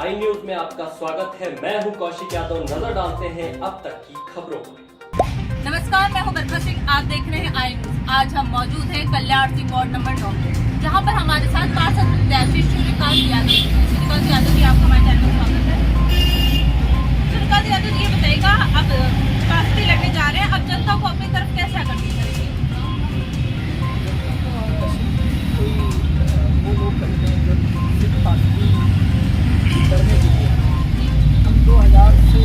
आई news में आपका स्वागत है। मैं हूं कौशिक यादव। नजर डालते हैं अब तक की खबरों को। नमस्कार, मैं हूं बरखा सिंह। आप देख रहे हैं आई न्यूज। आज हम मौजूद हैं कल्याण सिंह वार्ड नंबर 9 में, जहां पर हमारे साथ पार्षद प्रत्याशी सूर्यकांत यादव। सूर्यकांत यादव जी, आपका हमारे चैनल में स्वागत है। सूर्यकांत यादव जी, ये बताइएगा, अब पार्षद लड़ने जा रहे हैं, अब जनता को अपनी तरफ कैसे आकर्षित करेंगे? वो लोग करते हैं जो सिर्फ पार्टी करने के लिए। हम 2000 से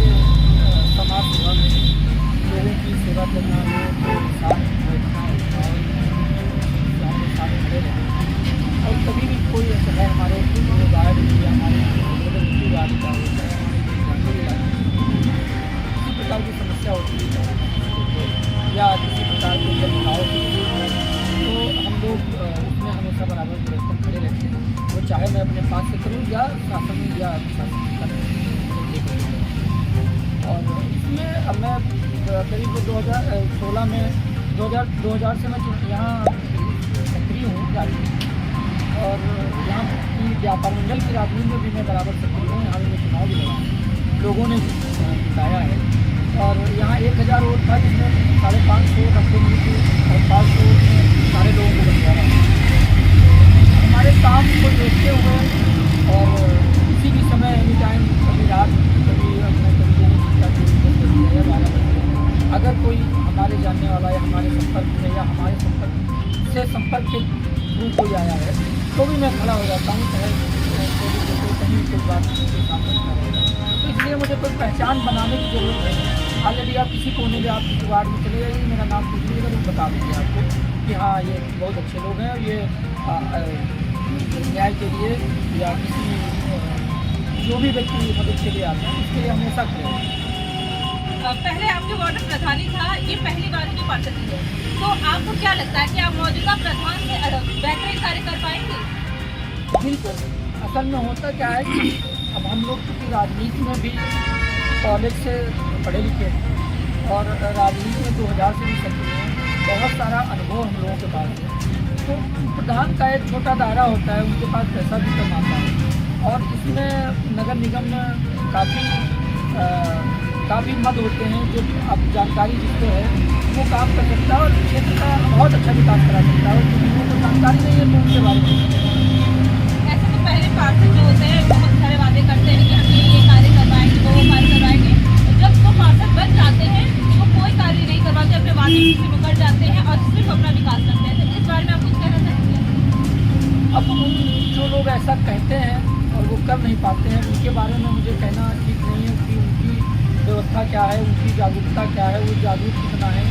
समाज सेवा में लोगों की सेवा करना, लोगों को साथ बैठना और साथ खड़े रहना। और कभी भी कोई ऐसा है हमारे गार्ड या हमारे गार्ड का किसी प्रकार की समस्या होती है या किसी प्रकार के जनताओं की तो हम लोग उसमें हमेशा बराबर प्रयत्न खड़े रहते हैं। वो चाहे मैं अपने पास से करूँ या शासन या शासन करूँ। और इसमें अब मैं करीब 2016 में 2000 से मैं यहाँ सक्रिय हूँ और यहाँ की व्यापार मंडल की राजनीति में भी मैं बराबर सक्रिय हूँ। यहाँ भी चुनाव भी लड़ा, लोगों ने जिताया है। और यहाँ 1000 वोट था जिसमें 550 नब्बे मिली थी और 500 में सारे लोगों को बंटवारा है। हमारे काम को देखते हुए और किसी भी समय एनी टाइम, कभी रात कभी अगर कोई हमारे जानने वाला या हमारे संपर्क में या हमारे संपर्क के थ्रू कोई आया है तो भी मैं खड़ा हो जाता हूँ। चाहे कहीं कोई बात के सामने खड़ा रहेगा। तो इसलिए मुझे कोई पहचान बनाने की जरूरत है। ऑलरेडी आप किसी कोने में आप किसी वार्ड में चले जाइए, मेरा नाम पूछ लीजिएगा तो बता देंगे आपको कि हाँ ये बहुत अच्छे लोग हैं और ये न्याय के लिए या किसी जो भी व्यक्ति मदद के लिए आते हैं उसके लिए हमेशा खड़े हैं। पहले आपके वार्ड में प्रधानी था, ये पहली बार की पार्षद है, तो आपको क्या लगता है कि आप मौजूदा प्रधान से बेहतरीन कार्य कर पाएंगे? बिल्कुल। असल में होता क्या है कि अब हम लोग क्योंकि राजनीति में भी कॉलेज से पढ़े लिखे हैं और राजनीति में 2000 से भी सक्रिय हैं, बहुत सारा अनुभव हम लोगों के पास है। तो प्रधान का एक छोटा दायरा होता है, उनके पास पैसा भी कम आता है और इसमें नगर निगम काफ़ी मद होते हैं जो अब जानकारी जिसको है वो काम कर सकता है और क्षेत्र का बहुत अच्छा विकास करा सकता है। और लोगों को जानकारी नहीं है तो उनके बारे में ऐसे तो पहले पार्षद जो होते हैं बहुत सारे वादे करते हैं कि हम ये कार्य करवाएंगे, वो कार्य करवाएंगे। जब वो पार्षद बन जाते हैं तो कोई कार्य नहीं करवाते, अपने वादे से मुकर जाते हैं और सिर्फ अपना विकास करते हैं। तो इस बारे में आप कुछ कहना चाहेंगे? अब जो लोग ऐसा कहते हैं और वो कर नहीं पाते हैं उनके बारे में मुझे कहना ठीक नहीं है कि उनकी व्यवस्था क्या है, उनकी जागरूकता क्या है, वो जागरूक कितना है,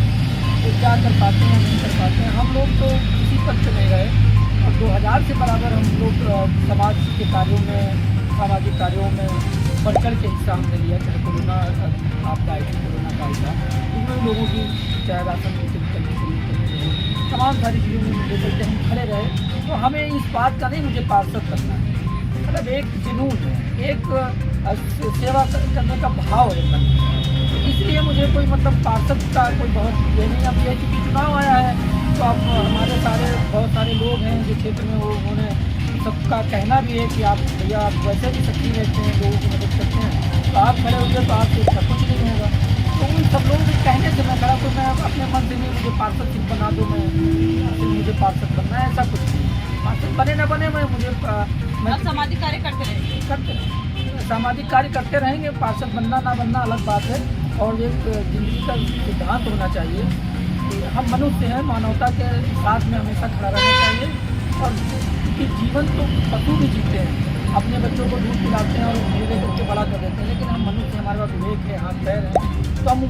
वो क्या कर पाते हैं नहीं कर पाते हैं। हम लोग तो किसी पद पे नहीं रहे और 2000 से बराबर हम लोग समाज के कार्यों में, सामाजिक कार्यों में बढ़ चढ़ के हिस्सा हमने लिया। चाहे कोरोना आपदा आई थी, कोरोना काल था, उसमें लोगों की चाहे राशन वितरित करने के लिए तमाम सारी चीज़ों में लेकर के हम खड़े रहे। तो हमें इस बात का नहीं मुझे पार्षद करना है, मतलब एक जुनून है, एक सेवा करने का भाव है मन में। इसलिए मुझे कोई मतलब पार्षद का कोई बहुत ये नहीं। अब ये चूँकि चुनाव आया है तो अब हमारे बहुत सारे लोग हैं जो क्षेत्र में वो उन्होंने सबका कहना भी है कि आप भैया आप वैसे भी सक्रिय रहते हैं, लोगों की मदद करते हैं, तो आप खड़े होंगे तो आपको इसका कुछ नहीं होगा। तो उन सब लोगों के कहने से मैं खड़ा तो मैं अपने मन से नहीं मुझे पार्षद सिर्फ बना दो, मैं मुझे पार्षद बनना है, ऐसा कुछ नहीं। पार्षद बने न बने मैं सामाजिक कार्य करते रहेंगे। सामाजिक कार्य करते रहेंगे। पार्षद बनना ना बनना अलग बात है और एक जिंदगी का सिद्धांत होना चाहिए कि हम मनुष्य हैं, मानवता के साथ में हमेशा खड़ा रहना चाहिए। और क्योंकि जीवन तो पशु भी जीते हैं, अपने बच्चों को दूध पिलाते हैं और धीरे करके बड़ा कर देते हैं, लेकिन हम मनुष्य, हमारे पास विवेक है, हाथ पैर है, तो हम उन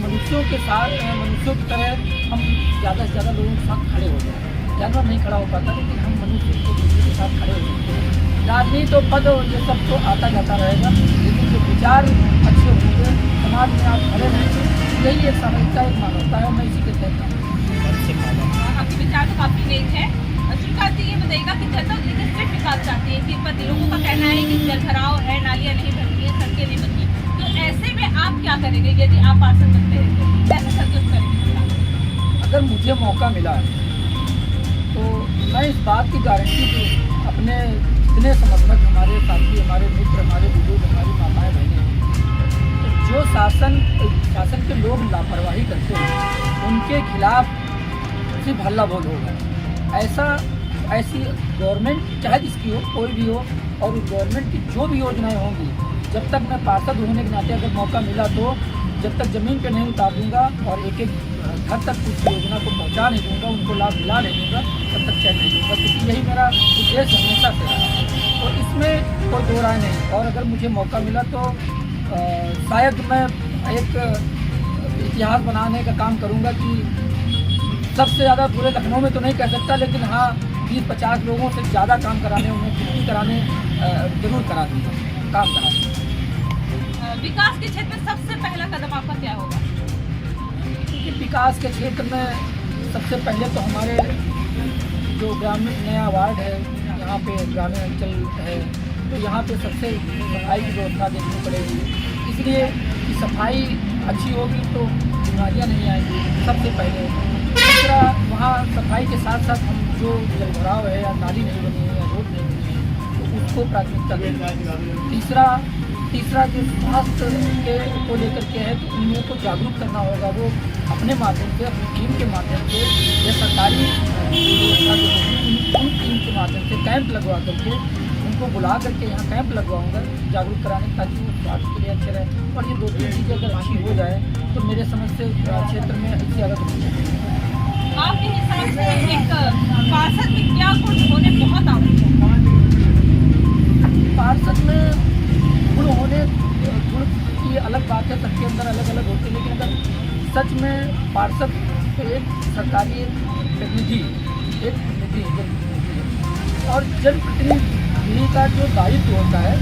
मनुष्यों के साथ, मनुष्यों की तरह हम ज़्यादा से ज़्यादा लोगों के साथ खड़े हो जाए। जानवर नहीं खड़ा हो पाता, लेकिन हम मनुष्य एक दूसरे के साथ खड़े हो सकते हैं। राजनीति तो पद ये सब तो आता जाता रहेगा, लेकिन जो विचार अच्छे होंगे, समाज में आप खड़े रहेंगे, यही एक सामाजिकता, एक मानवता है। मैं इसी के तहत आपके विचार तो काफी नेक है। सूर्यकांत ये बताइएगा कि जनता सिर्फ विकास चाहती है, कि लोगों का कहना है कि जल भराव है, नालियाँ नहीं बनती है, सड़कें नहीं बनती, तो ऐसे में आप क्या करेंगे यदि आप पार्षद बनते हैं? तो कैसे संतुष्ट करेंगे? अगर मुझे मौका मिला तो मैं इस बात की गारंटी अपने जितने समर्थक हमारे साथी, हमारे मित्र, हमारे बुजुर्ग, हमारी माताएं बहनें हैं, तो जो शासन के लोग लापरवाही करते हैं उनके खिलाफ सिर्फ हल्ला बोल होगा। ऐसी गवर्नमेंट चाहे जिसकी हो, कोई भी हो, और उस गवर्नमेंट की जो भी योजनाएं होंगी, जब तक मैं पार्षद होने के नाते अगर मौका मिला तो जब तक ज़मीन पे नहीं उतार दूंगा और एक एक घर तक उस योजना को पहुंचा नहीं दूंगा, उनको लाभ दिला नहीं दूंगा, तब तक चैन नहीं दूंगा, क्योंकि यही मेरा उद्देश्य हमेशा से रहा। और इसमें कोई दो राय नहीं। और अगर मुझे मौका मिला तो शायद मैं एक इतिहास बनाने का काम करूंगा कि सबसे ज़्यादा पूरे लखनऊ में तो नहीं कह सकता, लेकिन हाँ 20-50 लोगों से ज़्यादा काम कराने, उन्हें छुट्टी कराने जरूर करा दूँगा, काम करा दूँगा। विकास के क्षेत्र में सबसे पहला कदम आपका क्या होगा? क्योंकि विकास के क्षेत्र में सबसे पहले तो हमारे जो ग्रामीण नया वार्ड है, यहाँ पे ग्रामीण अंचल है, तो यहाँ पे सबसे सफाई की व्यवस्था देखनी पड़ेगी। इसलिए कि सफाई अच्छी होगी तो बीमारियाँ नहीं आएंगी सबसे पहले। दूसरा, वहाँ सफाई के साथ साथ हम जो जलभराव है या नाली नहीं बनी है या रोड नहीं बनी है तो उसको प्राथमिकता देंगे। तीसरा जो स्वास्थ्य के को लेकर के है तो उन लोगों को जागरूक करना होगा। वो अपने माध्यम से, अपनी टीम के माध्यम से या सरकारी व्यवस्था जो होगी उन टीम के माध्यम से कैंप लगवा करके उनको बुला करके यहाँ कैंप लगवाऊंगा जागरूक कराने, ताकि वो स्वास्थ्य के लिए अच्छे रहे। और ये 2-3 चीज़ें अगर अच्छी हो जाए तो मेरे समझ से क्षेत्र में ऐसी आदत नहीं। आपके हिसाब से एक पार्षद में क्या गुण होने बहुत आवश्यक है? पार्षद में गुण की अलग बात है, सबके अंदर अलग अलग होते हैं, लेकिन अगर सच में पार्षद तो एक सरकारी प्रतिनिधि है और जनप्रतिनिधि का जो दायित्व होता है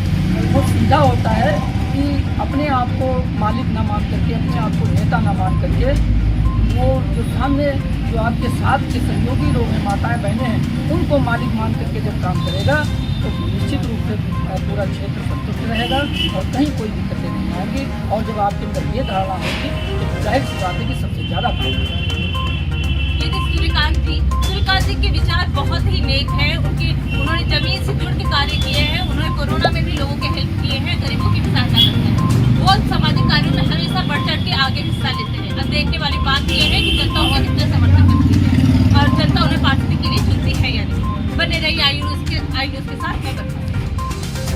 वो सीधा होता है कि अपने आप को मालिक ना मान करके, अपने आप को नेता ना मान करके, वो जो सामने जो आपके साथ के सहयोगी लोग हैं, माताएं बहनें हैं, उनको मालिक मान करके जब काम करेगा तो निश्चित रूप से पूरा क्षेत्र संतुष्ट रहेगा और कहीं कोई दिक्कतें नहीं आएंगी। और जब आपके अंदर ये धारणा होगी तो जाहिर सी बात है कि सबसे ज़्यादा ये थे सूर्यकांत जी के विचार बहुत ही नेक हैं। उन्होंने जमीन से जुड़ के कार्य किए हैं, उन्होंने कोरोना में भी लोगों के हेल्प किए हैं, गरीबों की